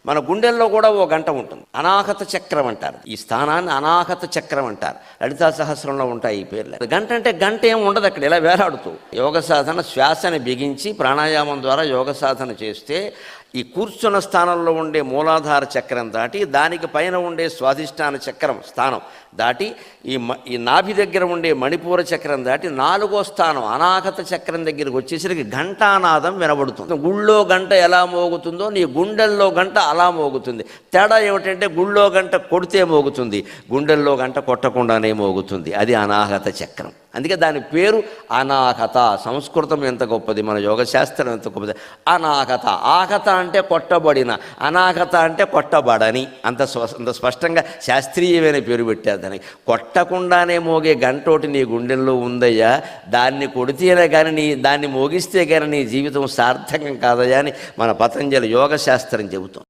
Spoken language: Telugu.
మన గుండెల్లో కూడా ఓ గంట ఉంటుంది, అనాహత చక్రం అంటారు. ఈ స్థానాన్ని అనాహత చక్రం అంటారు. లలితా సహస్రంలో ఉంటాయి ఈ పేర్లు. గంట అంటే గంట ఏం ఉండదు అక్కడ, ఇలా వేలాడుతూ. యోగ సాధన శ్వాసని బిగించి ప్రాణాయామం ద్వారా యోగ సాధన చేస్తే ఈ కూర్చున్న స్థానంలో ఉండే మూలాధార చక్రం దాటి దానికి పైన ఉండే స్వాధిష్టాన చక్రం స్థానం దాటి ఈ నాభి దగ్గర ఉండే మణిపూర చక్రం దాటి 4వ స్థానం అనాహత చక్రం దగ్గరికి వచ్చేసరికి ఘంటానాదం వినబడుతుంది. గుళ్ళో గంట ఎలా మోగుతుందో నీ గుండెల్లో గంట అలా మోగుతుంది. తేడా ఏమిటంటే గుళ్ళో గంట కొడితే మోగుతుంది, గుండెల్లో గంట కొట్టకుండానే మోగుతుంది. అది అనాహత చక్రం. అందుకే దాని పేరు అనాహత. సంస్కృతం ఎంత గొప్పది, మన యోగశాస్త్రం ఎంత గొప్పది. అనాహత, ఆహత అంటే కొట్టబడిన, అనాహత అంటే కొట్టబడని. అంత స్పష్టంగా శాస్త్రీయమైన పేరు పెట్టారు దానికి. కొట్టకుండానే మోగే గంటోటి నీ గుండెల్లో ఉందయ్యా, దాన్ని కొడితేనే కానీ దాన్ని మోగిస్తే కానీ నీ జీవితం సార్థకం కాదయ్యా అని మన పతంజలి యోగశాస్త్రం చెబుతాం.